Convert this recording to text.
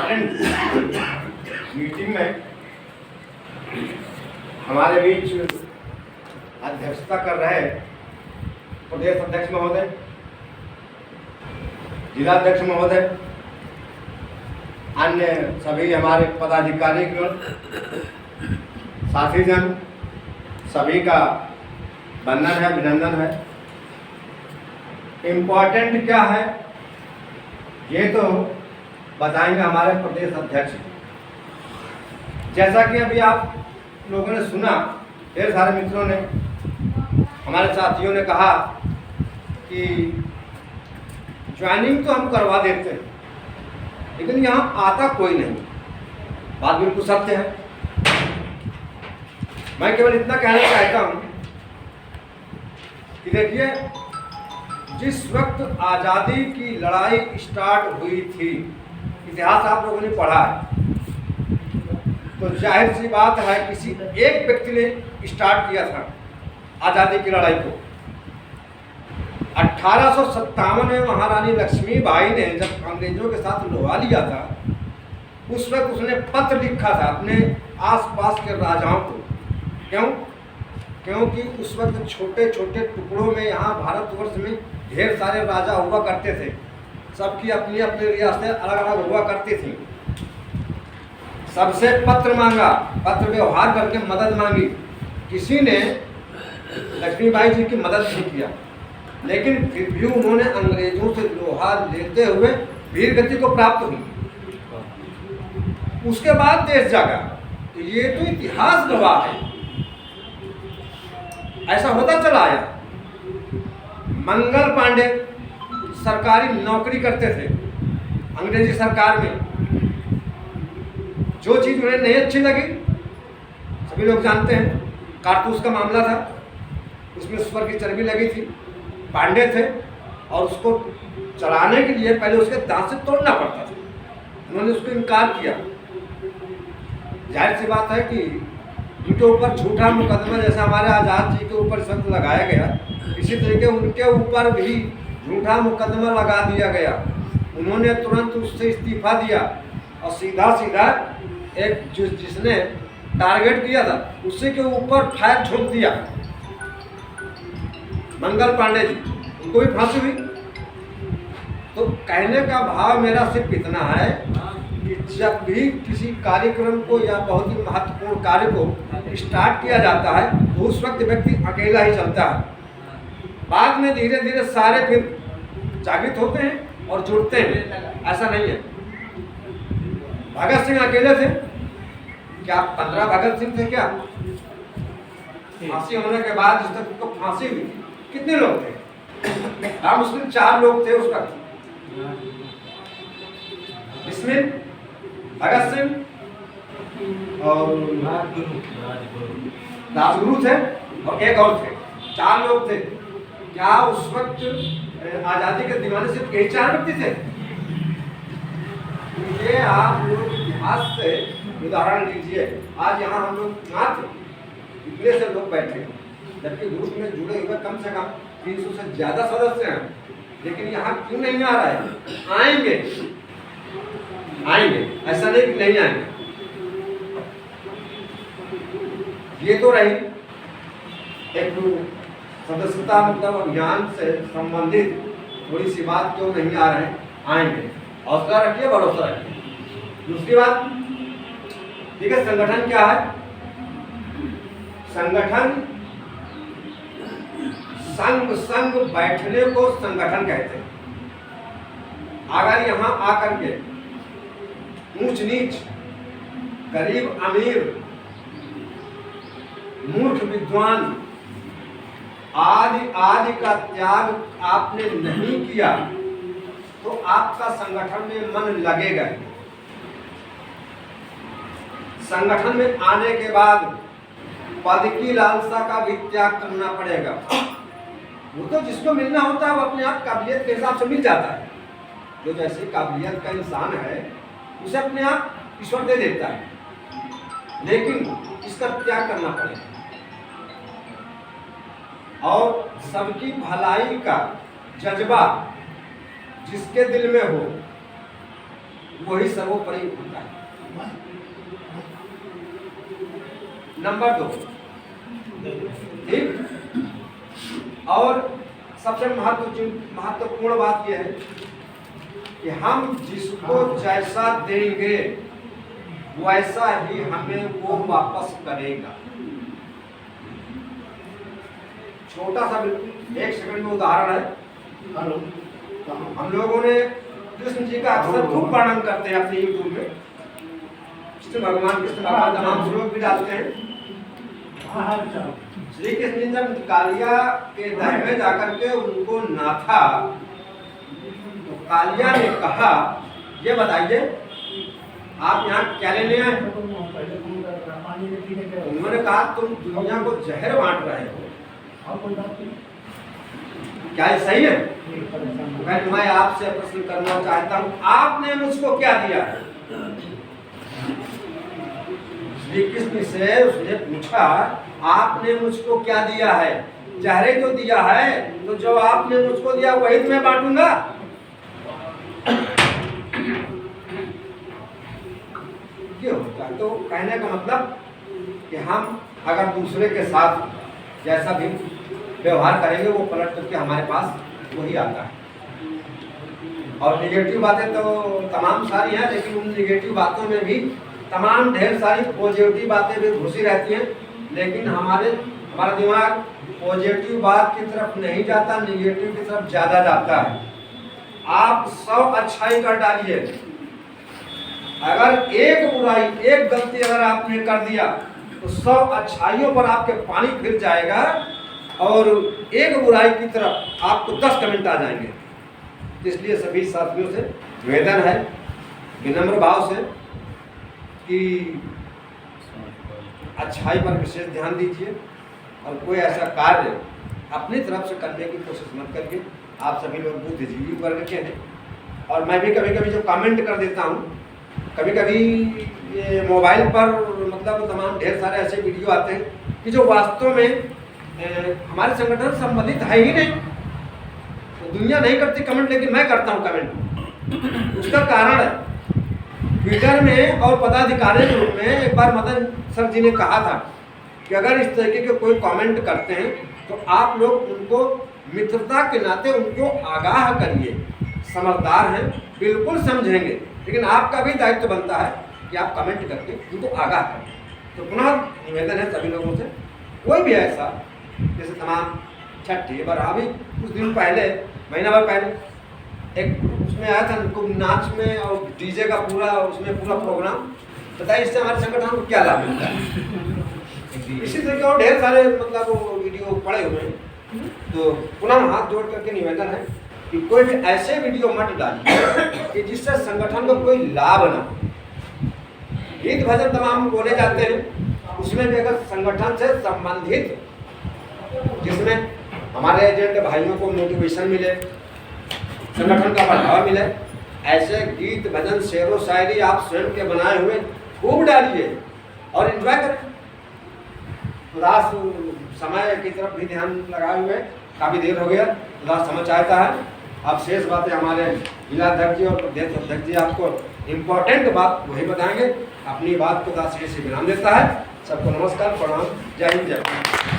Important meeting में हमारे बीच अध्यक्षता कर रहे प्रदेश अध्यक्ष महोदय, जिलाध्यक्ष महोदय, अन्य सभी हमारे पदाधिकारी साथीजन, सभी का वंदन है, अभिनंदन है। इम्पोर्टेंट क्या है ये तो बताएंगे हमारे प्रदेश अध्यक्ष। जैसा कि अभी आप लोगों ने सुना, ढेर सारे मित्रों ने, हमारे साथियों ने कहा कि ज्वाइनिंग तो हम करवा देते हैं लेकिन यहाँ आता कोई नहीं। बात बिल्कुल सत्य है। मैं केवल इतना कहना चाहता हूँ कि देखिए, जिस वक्त आज़ादी की लड़ाई स्टार्ट हुई थी, इतिहास आप लोगों ने पढ़ा है, तो जाहिर सी बात है किसी एक व्यक्ति ने स्टार्ट किया था आज़ादी की लड़ाई को। 1857 में महारानी लक्ष्मीबाई ने जब अंग्रेजों के साथ लड़वा लिया था, उस वक्त उसने पत्र लिखा था अपने आसपास के राजाओं को। क्यों? क्योंकि उस वक्त छोटे छोटे टुकड़ों में यहाँ भारतवर्ष में ढेर सारे राजा हुआ करते थे। सबकी अपनी अपनी रियासतें अलग अलग हुआ करती थी। सबसे पत्र मांगा, पत्र व्यवहार करके मदद मांगी। किसी ने लक्ष्मीबाई जी की मदद नहीं किया, लेकिन फिर भी उन्होंने अंग्रेजों से लोहा लेते हुए वीर गति को प्राप्त हुई। उसके बाद देश जागा। तो ये तो इतिहास गवाह है, ऐसा होता चला आया। मंगल पांडे सरकारी नौकरी करते थे अंग्रेजी सरकार में। जो चीज़ उन्हें नहीं अच्छी लगी, सभी लोग जानते हैं, कारतूस का मामला था, उसमें सुअर की चर्बी लगी थी, पांडे थे और उसको चलाने के लिए पहले उसके दांत से तोड़ना पड़ता था। उन्होंने उसको इनकार किया। जाहिर सी बात है कि उनके ऊपर झूठा मुकदमा जैसा हमारे आज़ाद जी के ऊपर इस वक्त लगाया गया, इसी तरीके उनके ऊपर भी झूठा मुकदमा लगा दिया गया। उन्होंने तुरंत उससे इस्तीफा दिया और सीधा सीधा एक जिसने टारगेट किया था उसी के ऊपर फायर झोंक दिया। मंगल पांडे जी, उनको भी फांसी हुई। तो कहने का भाव मेरा सिर्फ इतना है कि जब भी किसी कार्यक्रम को या बहुत ही महत्वपूर्ण कार्य को स्टार्ट किया जाता है तो उस वक्त व्यक्ति अकेला ही चलता है। बाद में धीरे धीरे सारे फिर जागृत होते हैं और जुड़ते हैं। ऐसा नहीं है। भगत सिंह अकेले थे क्या? 15 भगत सिंह थे क्या? फांसी होने के बाद जिस तक उनको फांसी हुई कितने लोग थे? राम मुस्लिम 4 लोग थे उस वक्त। इसमें भगत सिंह और राजगुरु थे और एक और थे, 4 लोग थे। क्या उस वक्त आज़ादी के दीवाने सिर्फ यही 4 व्यक्ति थे? ये आप लोग इतिहास से उदाहरण लीजिए। आज यहाँ हम लोग मात्र इतने से लोग बैठे, जबकि ग्रुप में जुड़े हुए कम से कम 300 से ज़्यादा सदस्य हैं, लेकिन यहाँ क्यों नहीं आ रहा है? आएंगे, आएंगे, ऐसा नहीं कि नहीं आएंगे। ये तो रही एक सदस्यता मतलब अभियान से संबंधित थोड़ी सी बात। क्यों नहीं आ रहे हैं? आएंगे। हौसला रखिए, भरोसा रखिए। दूसरी बात, ठीक है, संगठन क्या है? संगठन संग बैठने को संगठन कहते हैं। अगर यहाँ आकर के ऊंच नीच, गरीब अमीर, मूर्ख विद्वान आदि आदि का त्याग आपने नहीं किया तो आपका संगठन में मन लगेगा। संगठन में आने के बाद पद की लालसा का भी त्याग करना पड़ेगा। वो तो जिसको मिलना होता है वो अपने आप काबिलियत के हिसाब से मिल जाता है। जो जैसी काबिलियत का इंसान है उसे अपने आप ईश्वर दे देता है, लेकिन इसका त्याग करना पड़ेगा। और सबकी भलाई का जज्बा जिसके दिल में हो वही सर्वोपरि होता है। नंबर 2, ठीक। और सबसे महत्वपूर्ण बात यह है कि हम जिसको जैसा देंगे वैसा ही हमें वो वापस करेगा। छोटा सा बिल्कुल 1 सेकंड में उदाहरण है। हम लोगों ने कृष्ण जी का अक्सर खूब वर्णन करते हैं अपने यूट्यूब में, कृष्ण भगवान तमाम श्लोक भी डालते हैं। श्री कृष्ण जी जब कालिया के दह में जाकर के उनको नाथा, तो कालिया ने कहा, ये बताइए आप यहाँ क्या लेने आए? उन्होंने कहा तुम दुनिया को जहर बांट रहे हो, क्या ये सही है? मैं आपसे प्रश्न करना चाहता हूँ, आपने मुझको क्या दिया है? श्री कृष्ण से उसने पूछा आपने मुझको क्या दिया है? जहरे तो दिया है, तो जो आपने मुझको दिया वही मैं बांटूंगा। ये होता है। तो कहने का मतलब कि हम अगर दूसरे के साथ जैसा भी व्यवहार करेंगे वो पलट करके हमारे पास वही आता है। और निगेटिव बातें तो तमाम सारी हैं, लेकिन उन निगेटिव बातों में भी तमाम ढेर सारी पॉजिटिव बातें भी घुसी रहती हैं, लेकिन हमारा दिमाग पॉजिटिव बात की तरफ नहीं जाता, निगेटिव की तरफ ज़्यादा जाता है। आप 100 अच्छाई कर डालिए, अगर एक बुराई, एक गलती अगर आपने कर दिया तो 100 अच्छाइयों पर आपके पानी फिर जाएगा और एक बुराई की तरफ आपको 10 कमेंट आ जाएंगे। इसलिए सभी साथियों से निवेदन है विनम्र भाव से कि अच्छाई पर विशेष ध्यान दीजिए और कोई ऐसा कार्य अपनी तरफ से करने की कोशिश मत करिए। आप सभी लोग बुद्धिजीवी वर्ग के हैं और मैं भी कभी कभी जो कमेंट कर देता हूँ, कभी कभी ये मोबाइल पर मतलब तमाम ढेर सारे ऐसे वीडियो आते हैं कि जो वास्तव में हमारे संगठन से संबंधित है ही नहीं। तो दुनिया नहीं करती कमेंट, लेकिन मैं करता हूँ कमेंट। उसका कारण है ट्विटर में और पदाधिकारी के रूप में एक बार मदन सर जी ने कहा था कि अगर इस तरीके के कोई कमेंट करते हैं तो आप लोग उनको मित्रता के नाते उनको आगाह करिए। समझदार हैं, बिल्कुल समझेंगे, लेकिन आपका भी दायित्व बनता है कि आप कमेंट करके उनको आगाह करें। तो पुनः निवेदन है सभी लोगों से, कोई भी ऐसा जैसे तमाम छठी बार अभी कुछ दिन पहले, महीना भर पहले एक उसमें आया था नाच में और डीजे का पूरा प्रोग्राम। बताइए इससे हमारे संगठन को क्या लाभ मिलता है? इसी तरीके और ढेर सारे मतलब वीडियो पड़े हुए हैं। तो पुनः हाथ जोड़ करके निवेदन है कि कोई भी ऐसे वीडियो मत डालिए कि जिससे संगठन को कोई लाभ ना हो। गीत भजन तमाम बोले जाते हैं, उसमें भी अगर संगठन से संबंधित जिसमें हमारे एजेंट भाइयों को मोटिवेशन मिले, संगठन का बढ़ावा मिले, ऐसे गीत भजन शेरो शायरी आप स्वयं के बनाए हुए खूब डालिए और एंजॉय करें। उदास समय की तरफ भी ध्यान लगाए हुए, काफ़ी देर हो गया, उदास समय चाहता है। अब शेष बातें हमारे जिलाध्यक्ष जी और प्रदेश अध्यक्ष जी आपको इम्पोर्टेंट बात वही बताएंगे। अपनी बात को दास से विराम देता है। सबको नमस्कार, प्रणाम, जय हिंद, जय भारत।